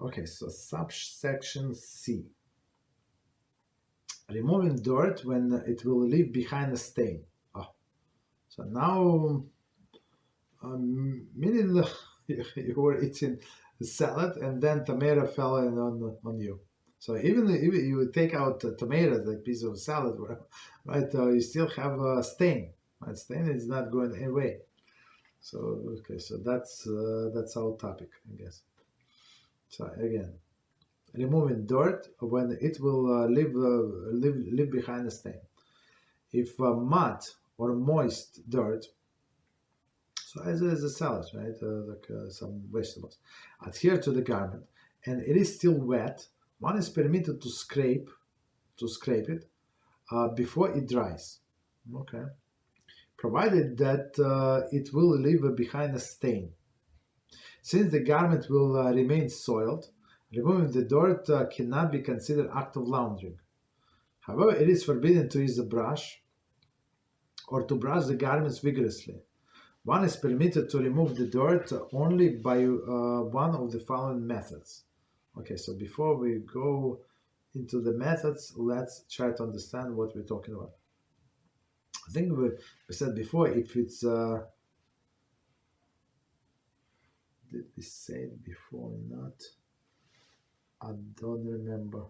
Okay, so subsection C. Removing dirt when it will leave behind a stain. Oh, so now, meaning you were eating salad and then tomato fell in on you. So even if you take out tomatoes, like piece of salad, right? You still have a stain. Right? Stain is not going away. So okay, so that's our topic, I guess. So again, removing dirt when it will leave behind a stain. If mud or moist dirt, so as a salad, right, like some vegetables, adhere to the garment, and it is still wet, one is permitted to scrape it before it dries. Okay, provided that it will leave behind a stain. Since the garment will remain soiled, removing the dirt cannot be considered act of laundering. However, it is forbidden to use a brush or to brush the garments vigorously. One is permitted to remove the dirt only by one of the following methods. Okay, so before we go into the methods, let's try to understand what we're talking about. I think we said before, if it's did we say it before or not? I don't remember.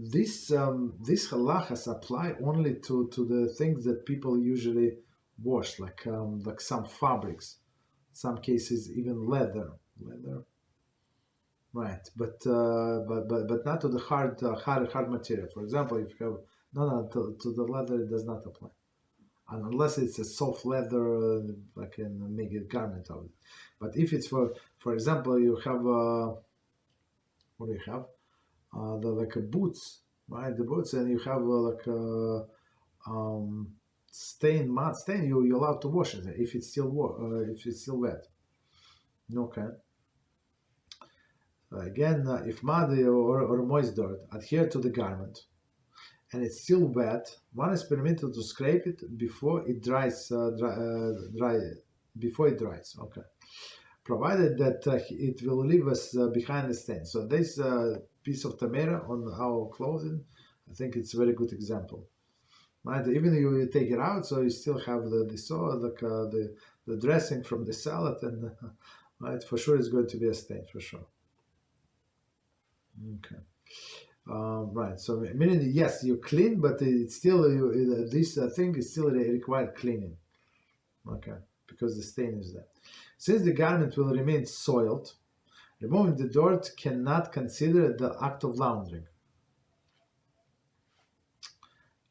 This halachas apply only to the things that people usually wash, like some fabrics, some cases even leather, right? But not to the hard material. For example, if you have to the leather, it does not apply, and unless it's a soft leather, I can make a garment of it. But if it's for example, you have what do you have? Like a boots, right? The boots, and you have like a mud stain. You're allowed to wash it if it's still wet. Okay. Again, if mud or moist dirt adhere to the garment and it's still wet, one is permitted to scrape it before it dries. Before it dries. Okay. Provided that it will leave us behind the stain. So this piece of tomato on our clothing, I think it's a very good example. Right? Even if you take it out, so you still have the sauce, like the dressing from the salad, and right, for sure it's going to be a stain for sure. Okay. Right. So meaning yes, you clean, but it's still this thing is still required cleaning. Okay, because the stain is there. Since the garment will remain soiled, removing the dirt cannot consider the act of laundering.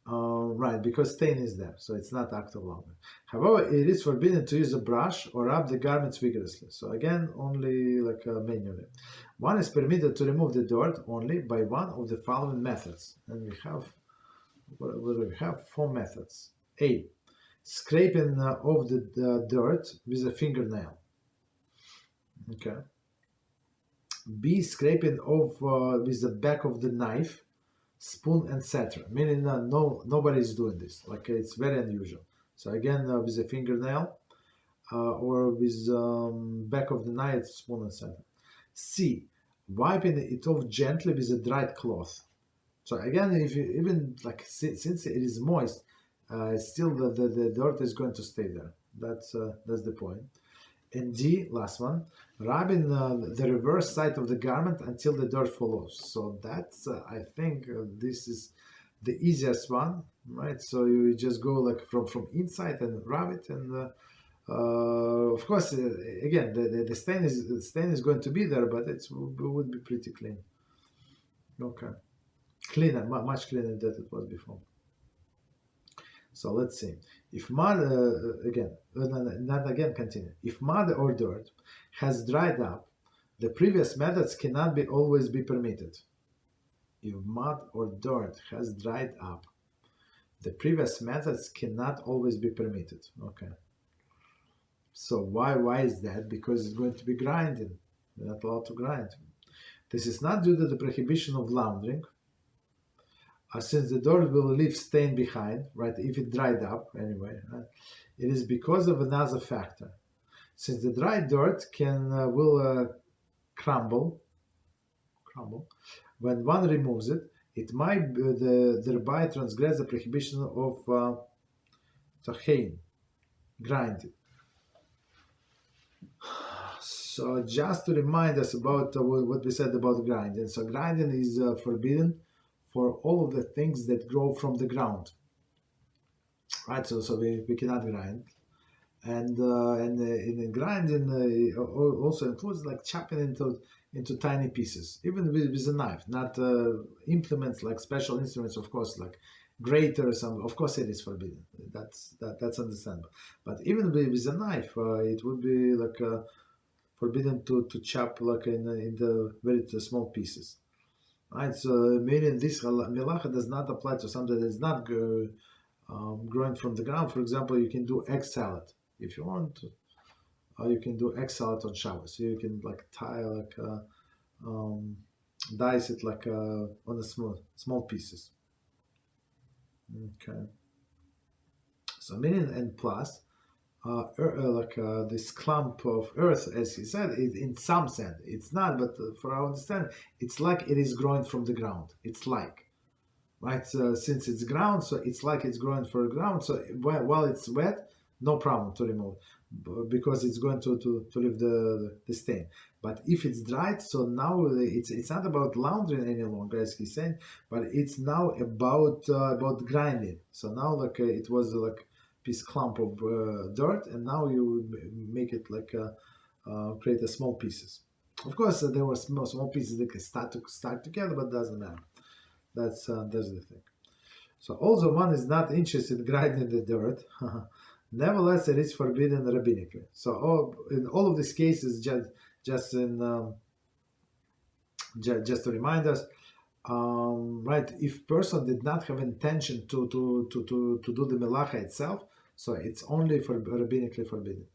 Right, because stain is there, so it's not act of laundering. However, it is forbidden to use a brush or rub the garments vigorously. So again, only like manually. One is permitted to remove the dirt only by one of the following methods, and we have four methods. A. Scraping off the dirt with a fingernail. Okay. B. Scraping off with the back of the knife, spoon, etc. Meaning nobody is doing this. Like it's very unusual. So again, with a fingernail or with back of the knife, spoon, etc. C. Wiping it off gently with a dried cloth. So again, if you even like since it is moist, still the dirt is going to stay there. That's the point. And D, last one, rubbing the reverse side of the garment until the dirt follows. So that's I think this is the easiest one, right? So you just go like from inside and rub it, and of course again the stain is going to be there, but it would be pretty clean. Okay, cleaner, much cleaner than it was before. So let's see. If mud, continue. If mud or dirt has dried up, the previous methods cannot always be permitted. If mud or dirt has dried up, the previous methods cannot always be permitted. Okay. So why is that? Because it's going to be grinding. We're not allowed to grind. This is not due to the prohibition of laundering, since the dirt will leave stain behind, right? If it dried up anyway, right? It is because of another factor. Since the dry dirt will crumble, when one removes it, it might thereby transgress the prohibition of tachein, grinding. So just to remind us about what we said about grinding. So grinding is forbidden for all of the things that grow from the ground, right? So we cannot grind. And in grinding also includes like chopping into tiny pieces, even with a knife, not implements like special instruments, of course, like graters. Of course, it is forbidden. That's understandable. But even with a knife, it would be like forbidden to chop like in the very small pieces, right? So meaning this melacha does not apply to something that is not growing from the ground. For example, you can do egg salad if you want, or you can do egg salad on Shabbos. So you can like dice it like on the small pieces. Okay. So meaning and plus, this clump of earth, as he said, in some sense, it's not, but for our understanding, it's like it is growing from the ground. It's like, right? Since it's ground, so it's like it's growing from the ground. So while it's wet, no problem to remove, because it's going to leave the stain. But if it's dried, so now it's not about laundering any longer, as he's saying, but it's now about grinding. So now like it was like piece clump of dirt, and now you make it like create a small pieces. Of course, there were small pieces that can start together, but doesn't matter. That's the thing. So although one is not interested in grinding the dirt, nevertheless it is forbidden rabbinically. So in all of these cases, just to remind us, right? If person did not have intention to do the melacha itself, so it's only for rabbinically forbidden,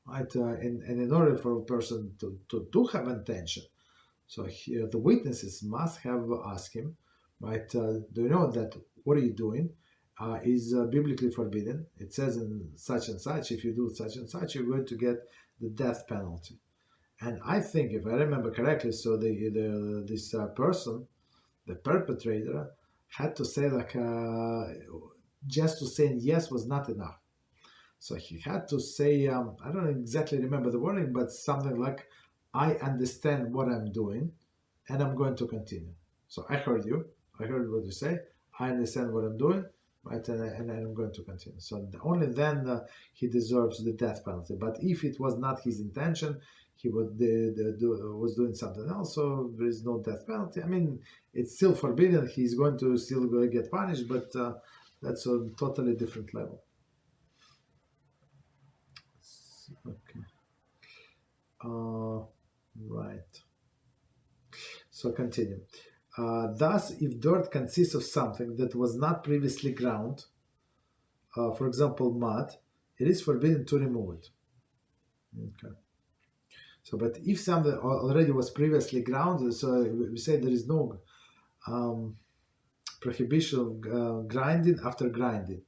right? And in order for a person to have intention, so here the witnesses must have asked him, right? Do you know that what are you doing is biblically forbidden? It says in such and such, if you do such and such, you're going to get the death penalty. And I think, if I remember correctly, so this person, the perpetrator, had to say like just to say yes was not enough. So he had to say, I don't exactly remember the wording, but something like, I understand what I'm doing, and I'm going to continue. So I heard you. I heard what you say. I understand what I'm doing, right? And I'm going to continue. So only then he deserves the death penalty. But if it was not his intention, he was doing something else, so there is no death penalty. I mean, it's still forbidden. He's going to still get punished, but that's a totally different level. Okay. Right. So continue. Thus, if dirt consists of something that was not previously ground, for example, mud, it is forbidden to remove it. Okay. So, but if something already was previously ground, so we say there is no prohibition of grinding after grinding.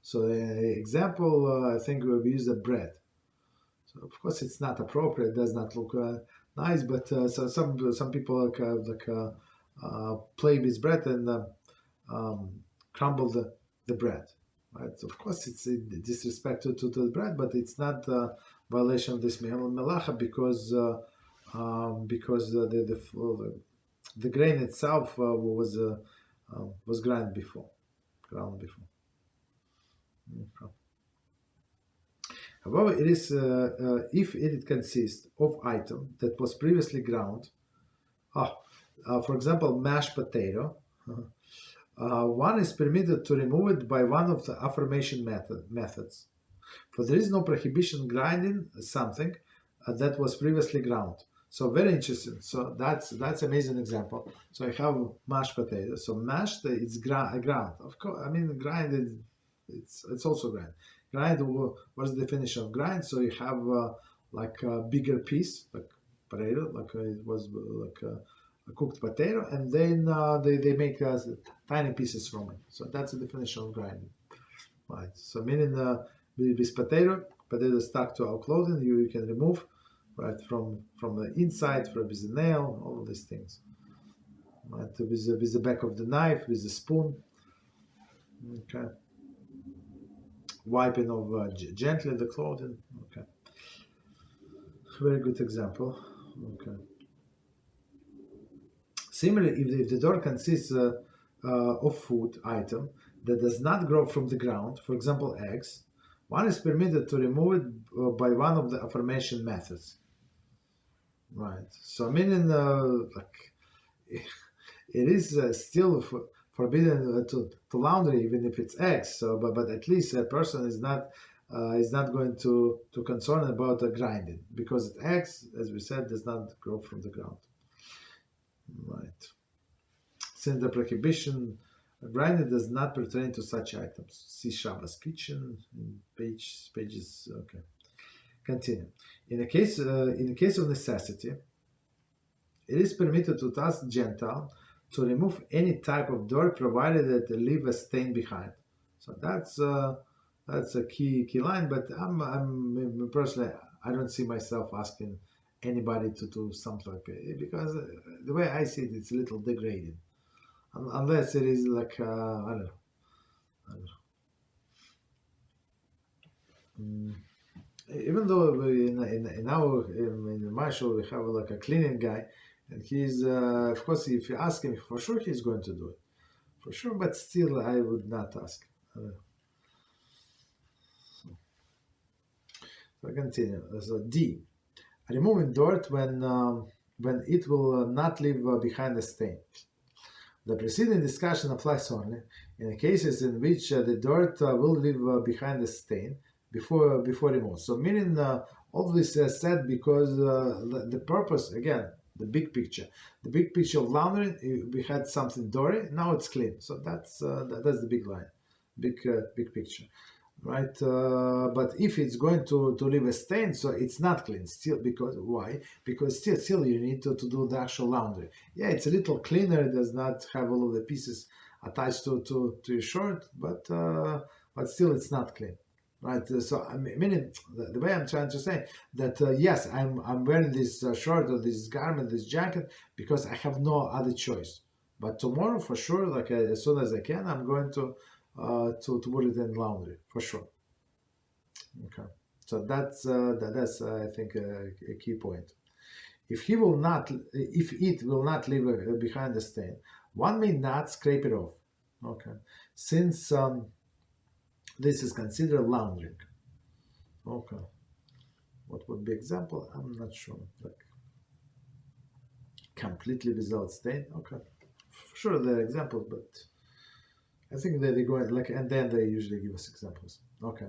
So, example, I think we use the bread. So, of course, it's not appropriate; it does not look nice. But so some people play with bread and crumble the bread. Right? So of course, it's a disrespect to the bread, but it's not a violation of this melacha because the grain itself was ground before. Okay. However, it is if it consists of item that was previously ground. For example, mashed potato. One is permitted to remove it by one of the affirmation methods. For there is no prohibition grinding something that was previously ground. So very interesting. So that's amazing example. So I have mashed potato. So mashed, it's ground. Of course, I mean grind. It's also grind. Grind. What's the definition of grind? So you have like a bigger piece, like potato, like it was like a cooked potato, and then they make tiny pieces from it. So that's the definition of grinding. Right. So meaning this potato stuck to our clothing, you can remove right from the inside, with the nail, all of these things. Right. With the back of the knife, with the spoon. Okay. Wiping of gently the clothing. Okay. Very good example. Okay. Similarly, if the door consists of food item that does not grow from the ground, for example, eggs, one is permitted to remove it by one of the aforementioned methods. Right. So meaning, it is still forbidden to laundry, even if it's eggs. So, but at least a person is not going to concern about the grinding, because eggs, as we said, does not grow from the ground. Right. Since the prohibition, grinding does not pertain to such items. See Shabbos kitchen pages. Okay. Continue. In the case of necessity, it is permitted to task Gentile to remove any type of dirt, provided that they leave a stain behind. So that's a key line. But I'm personally, I don't see myself asking anybody to do something like that, because the way I see it, it's a little degrading, unless it is like I don't know. Even though in my show we have like a cleaning guy, and he's of course, if you ask him, for sure he's going to do it, for sure. But still, I would not ask. So I continue. So D, removing dirt when it will not leave behind a stain. The preceding discussion applies only in the cases in which the dirt will leave behind a stain before removal. So meaning all this is said because the purpose, again, the big picture of laundering, we had something dirty, now it's clean. So that's the big line, big picture, right? But if it's going to leave a stain, so it's not clean still. Because why? Because still you need to do the actual laundry. Yeah, it's a little cleaner. It does not have all of the pieces attached to your shirt, but still it's not clean. Right, so I mean, the way I'm trying to say that yes, I'm wearing this shirt or this garment, this jacket, because I have no other choice. But tomorrow, for sure, like as soon as I can, I'm going to put it in laundry for sure. Okay, so that's I think a key point. If it will not leave behind the stain, one may not scrape it off. Okay, since this is considered laundering. Okay. What would be example? I'm not sure. Like completely without stain. Okay. For sure there are examples, but I think that they go like, and then they usually give us examples. Okay.